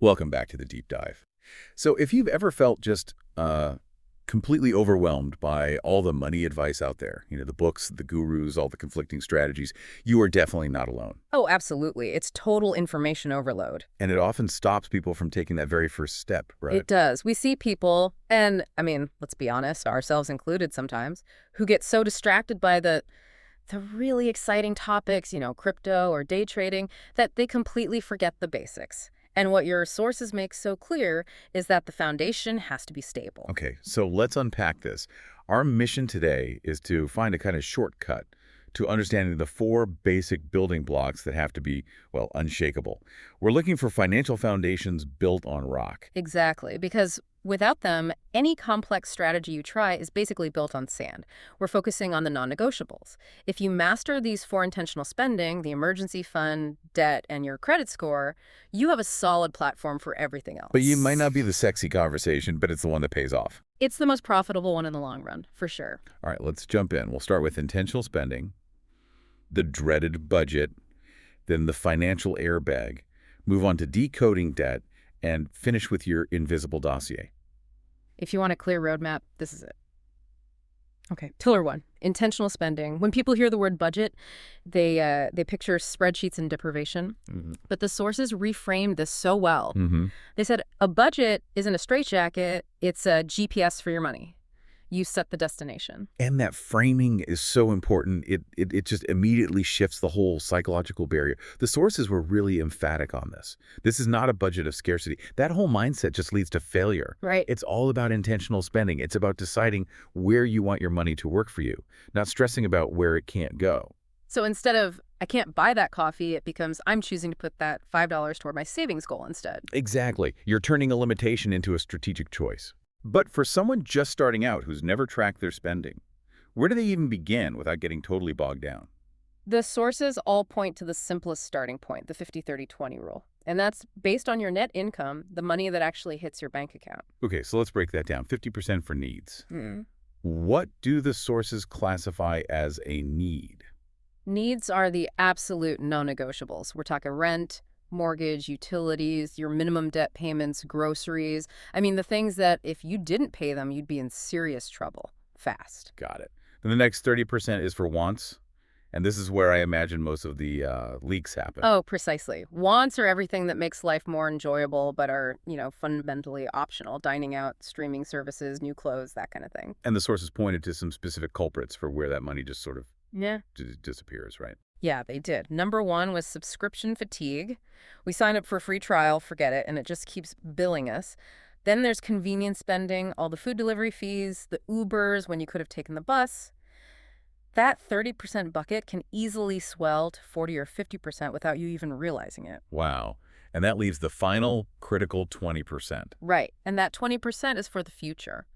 Welcome back to the deep dive. So if you've ever felt just completely overwhelmed by all the money advice out there, the books, the gurus, all the conflicting strategies, you are definitely not alone. Oh, absolutely. It's total information overload. And it often stops people from taking that very first step, right? It does. We see people, and let's be honest, ourselves included sometimes, who get so distracted by the really exciting topics, crypto or day trading, that they completely forget the basics. And what your sources make so clear is that the foundation has to be stable. Okay, so let's unpack this. Our mission today is to find a kind of shortcut to understanding the four basic building blocks that have to be, well, unshakable. We're looking for financial foundations built on rock. Exactly, because without them, any complex strategy you try is basically built on sand. We're focusing on the non-negotiables. If you master these four: intentional spending, the emergency fund, debt, and your credit score, you have a solid platform for everything else. But you might not be the sexy conversation, but it's the one that pays off. It's the most profitable one in the long run, for sure. All right, let's jump in. We'll start with intentional spending, the dreaded budget, then the financial airbag, move on to decoding debt, and finish with your invisible dossier. If you want a clear roadmap, this is it. Okay, pillar one, intentional spending. When people hear the word budget, they picture spreadsheets and deprivation. But the sources reframed this so well. They said a budget isn't a straitjacket, it's a GPS for your money. You set the destination. And that framing is so important. It just immediately shifts the whole psychological barrier. The sources were really emphatic on this. This is not a budget of scarcity. That whole mindset just leads to failure. Right. It's all about intentional spending. It's about deciding where you want your money to work for you, not stressing about where it can't go. So instead of, I can't buy that coffee, it becomes, I'm choosing to put that $5 toward my savings goal instead. Exactly. You're turning a limitation into a strategic choice. But for someone just starting out who's never tracked their spending, where do they even begin without getting totally bogged down? The sources all point to the simplest starting point, the 50-30-20 rule. And that's based on your net income, the money that actually hits your bank account. Okay, so let's break that down. 50% for needs. What do the sources classify as a need? Needs are the absolute non-negotiables. We're talking rent, mortgage, utilities, your minimum debt payments, groceries. The things that if you didn't pay them, you'd be in serious trouble fast. Got it. Then the next 30% is for wants. And this is where I imagine most of the leaks happen. Oh, precisely. Wants are everything that makes life more enjoyable but are, fundamentally optional. Dining out, streaming services, new clothes, that kind of thing. And the sources pointed to some specific culprits for where that money just sort of disappears, right? Yeah, they did. Number one was subscription fatigue. We sign up for a free trial, forget it, and it just keeps billing us. Then there's convenience spending, all the food delivery fees, the Ubers when you could have taken the bus. That 30% bucket can easily swell to 40 or 50% without you even realizing it. Wow. And that leaves the final critical 20%. Right. And that 20% is for the future.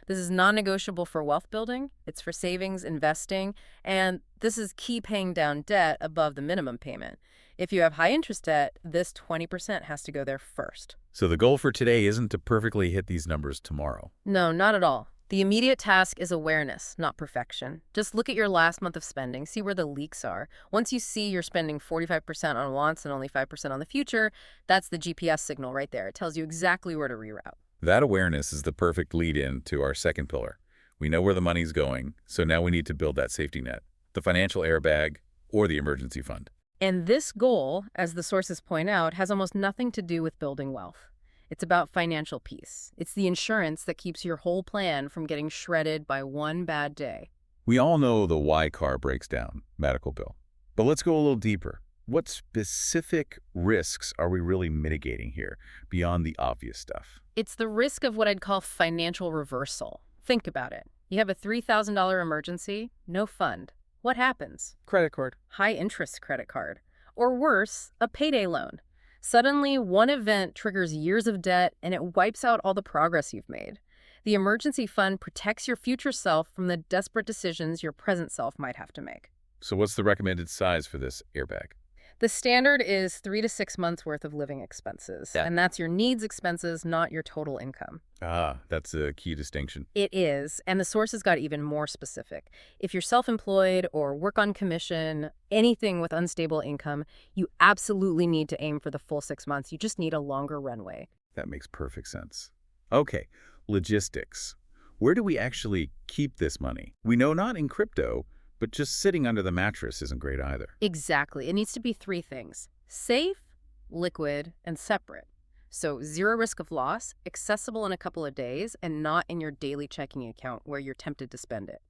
This is non-negotiable for wealth building, it's for savings, investing, and this is key paying down debt above the minimum payment. If you have high interest debt, this 20% has to go there first. So the goal for today isn't to perfectly hit these numbers tomorrow. No, not at all. The immediate task is awareness, not perfection. Just look at your last month of spending, see where the leaks are. Once you see you're spending 45% on wants and only 5% on the future, that's the GPS signal right there. It tells you exactly where to reroute. That awareness is the perfect lead-in to our second pillar. We know where the money's going, so now we need to build that safety net, the financial airbag or the emergency fund. And this goal, as the sources point out, has almost nothing to do with building wealth. It's about financial peace. It's the insurance that keeps your whole plan from getting shredded by one bad day. We all know the why car breaks down, medical bill. But let's go a little deeper. What specific risks are we really mitigating here beyond the obvious stuff? It's the risk of what I'd call financial reversal. Think about it. You have a $3,000 emergency, no fund. What happens? Credit card. High interest credit card. Or worse, a payday loan. Suddenly, one event triggers years of debt and it wipes out all the progress you've made. The emergency fund protects your future self from the desperate decisions your present self might have to make. So what's the recommended size for this airbag? The standard is 3 to 6 months worth of living expenses, Yeah. and that's your needs expenses, not your total income. Ah, that's a key distinction. It is, and the sources got even more specific. If you're self-employed or work on commission, anything with unstable income, you absolutely need to aim for the full 6 months. You just need a longer runway. That makes perfect sense. Okay, logistics. Where do we actually keep this money? We know not in crypto, but just sitting under the mattress isn't great either. Exactly. It needs to be three things: safe, liquid, and separate. So zero risk of loss, accessible in a couple of days, and not in your daily checking account where you're tempted to spend it.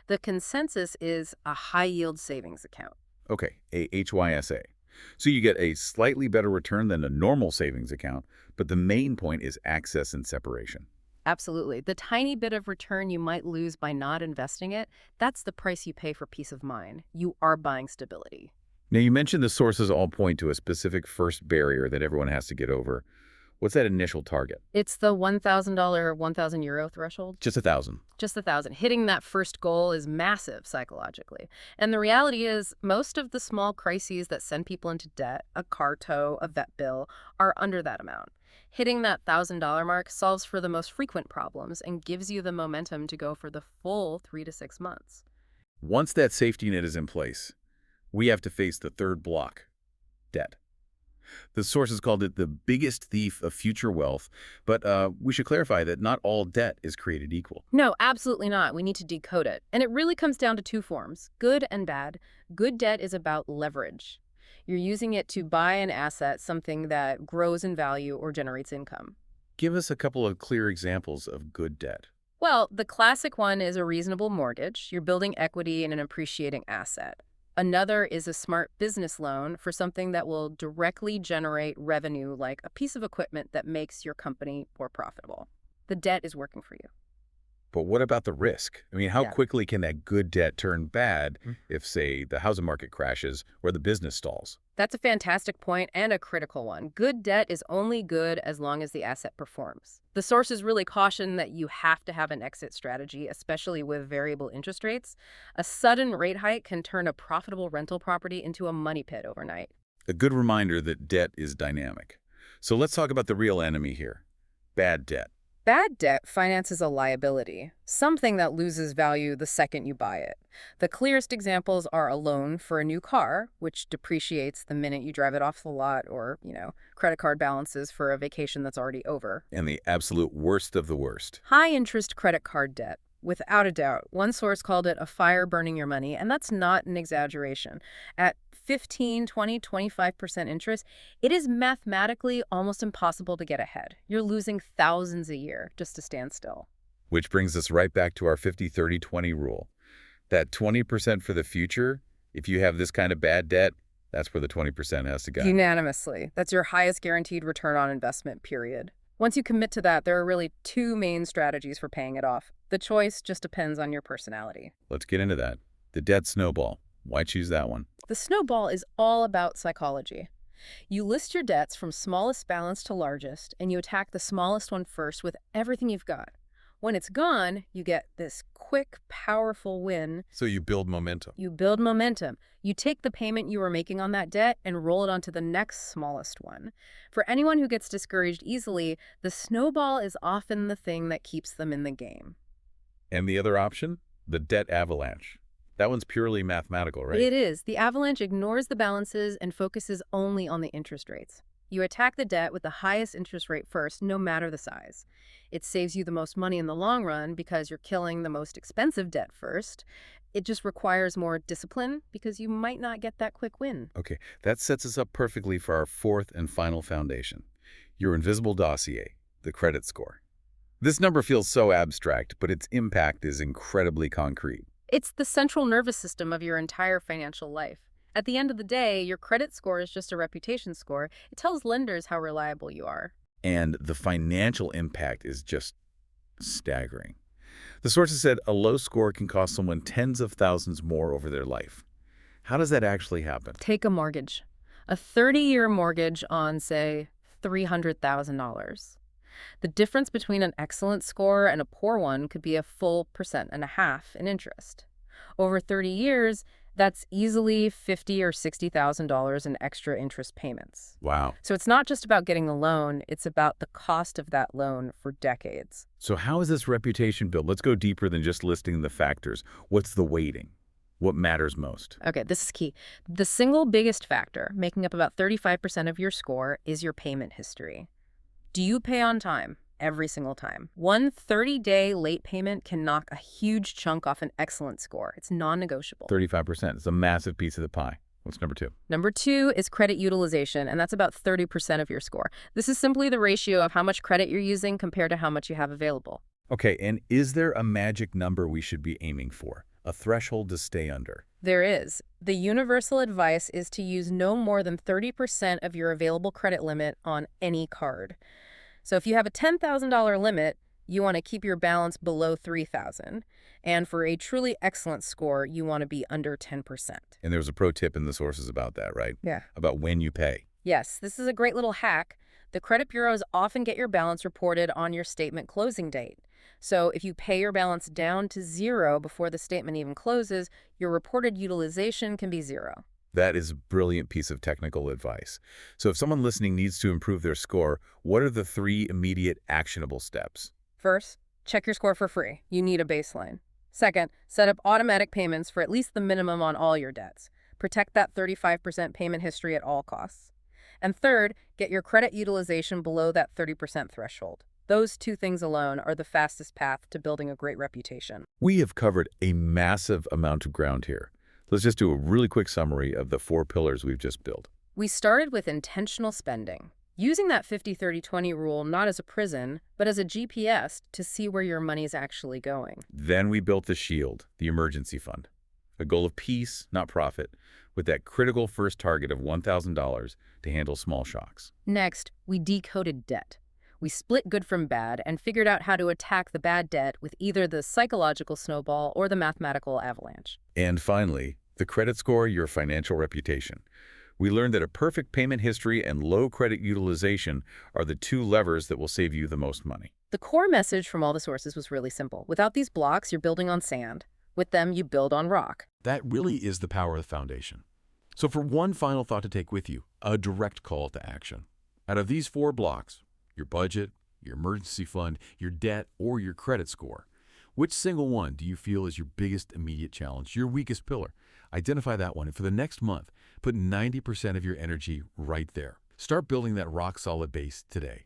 The consensus is a high-yield savings account. Okay, a HYSA. So you get a slightly better return than a normal savings account, but the main point is access and separation. Absolutely. The tiny bit of return you might lose by not investing it, that's the price you pay for peace of mind. You are buying stability. Now, you mentioned the sources all point to a specific first barrier that everyone has to get over. What's that initial target? It's the $1,000, 1,000 euro threshold. Just 1,000. Just 1,000. Hitting that first goal is massive psychologically. And the reality is, most of the small crises that send people into debt, a car tow, a vet bill, are under that amount. Hitting that $1,000 mark solves for the most frequent problems and gives you the momentum to go for the full 3 to 6 months. Once that safety net is in place, we have to face the third block, debt. The sources called it the biggest thief of future wealth, but we should clarify that not all debt is created equal. No, absolutely not. We need to decode it. And it really comes down to two forms, good and bad. Good debt is about leverage. You're using it to buy an asset, something that grows in value or generates income. Give us a couple of clear examples of good debt. Well, the classic one is a reasonable mortgage. You're building equity in an appreciating asset. Another is a smart business loan for something that will directly generate revenue, like a piece of equipment that makes your company more profitable. The debt is working for you. But what about the risk? I mean, how Yeah. quickly can that good debt turn bad if, say, the housing market crashes or the business stalls? That's a fantastic point and a critical one. Good debt is only good as long as the asset performs. The sources really caution that you have to have an exit strategy, especially with variable interest rates. A sudden rate hike can turn a profitable rental property into a money pit overnight. A good reminder that debt is dynamic. So let's talk about the real enemy here, bad debt. Bad debt finances a liability, something that loses value the second you buy it. The clearest examples are a loan for a new car, which depreciates the minute you drive it off the lot, or, credit card balances for a vacation that's already over. And the absolute worst of the worst. High-interest credit card debt. Without a doubt. One source called it a fire burning your money, and that's not an exaggeration. At 15, 20, 25% interest, it is mathematically almost impossible to get ahead. You're losing thousands a year just to stand still. Which brings us right back to our 50-30-20 rule. That 20% for the future, if you have this kind of bad debt, that's where the 20% has to go. Unanimously. That's your highest guaranteed return on investment, period. Once you commit to that, there are really two main strategies for paying it off. The choice just depends on your personality. Let's get into that. The debt snowball. Why choose that one? The snowball is all about psychology. You list your debts from smallest balance to largest, and you attack the smallest one first with everything you've got. When it's gone, you get this quick, powerful win. So you build momentum. You build momentum. You take the payment you were making on that debt and roll it onto the next smallest one. For anyone who gets discouraged easily, the snowball is often the thing that keeps them in the game. And the other option? The debt avalanche. That one's purely mathematical, right? It is. The avalanche ignores the balances and focuses only on the interest rates. You attack the debt with the highest interest rate first, no matter the size. It saves you the most money in the long run because you're killing the most expensive debt first. It just requires more discipline because you might not get that quick win. Okay, that sets us up perfectly for our fourth and final foundation. Your invisible dossier, the credit score. This number feels so abstract, but its impact is incredibly concrete. It's the central nervous system of your entire financial life. At the end of the day, your credit score is just a reputation score. It tells lenders how reliable you are. And the financial impact is just staggering. The sources said a low score can cost someone tens of thousands more over their life. How does that actually happen? Take a mortgage. A 30-year mortgage on, say, $300,000. The difference between an excellent score and a poor one could be a full 1.5% in interest. Over 30 years, That's easily $50,000 or $60,000 in extra interest payments. Wow. So it's not just about getting the loan, it's about the cost of that loan for decades. So how is this reputation built? Let's go deeper than just listing the factors. What's the weighting? What matters most? Okay, this is key. The single biggest factor, making up about 35% of your score, is your payment history. Do you pay on time? Every single time. One 30-day late payment can knock a huge chunk off an excellent score. It's non-negotiable. 35%. It's a massive piece of the pie. What's number two? Number two is credit utilization, and that's about 30% of your score. This is simply the ratio of how much credit you're using compared to how much you have available. Okay, and is there a magic number we should be aiming for? A threshold to stay under? There is. The universal advice is to use no more than 30% of your available credit limit on any card. So if you have a $10,000 limit, you want to keep your balance below $3,000. And for a truly excellent score, you want to be under 10%. And there's a pro tip in the sources about that, right? Yeah. About when you pay. Yes, this is a great little hack. The credit bureaus often get your balance reported on your statement closing date. So if you pay your balance down to zero before the statement even closes, your reported utilization can be zero. That is a brilliant piece of technical advice. So if someone listening needs to improve their score, what are the 3 immediate actionable steps? First, check your score for free. You need a baseline. Second, set up automatic payments for at least the minimum on all your debts. Protect that 35% payment history at all costs. And third, get your credit utilization below that 30% threshold. Those 2 things alone are the fastest path to building a great reputation. We have covered a massive amount of ground here. Let's just do a really quick summary of the 4 pillars we've just built. We started with intentional spending, using that 50-30-20 rule not as a prison, but as a GPS to see where your money is actually going. Then we built the shield, the emergency fund, a goal of peace, not profit, with that critical first target of $1,000 to handle small shocks. Next, we decoded debt. We split good from bad and figured out how to attack the bad debt with either the psychological snowball or the mathematical avalanche. And finally, the credit score, your financial reputation. We learned that a perfect payment history and low credit utilization are the 2 levers that will save you the most money. The core message from all the sources was really simple. Without these blocks, you're building on sand. With them, you build on rock. That really is the power of the foundation. So for one final thought to take with you, a direct call to action. Out of these 4 blocks, your budget, your emergency fund, your debt, or your credit score, which single one do you feel is your biggest immediate challenge, your weakest pillar? Identify that one, and for the next month, put 90% of your energy right there. Start building that rock-solid base today.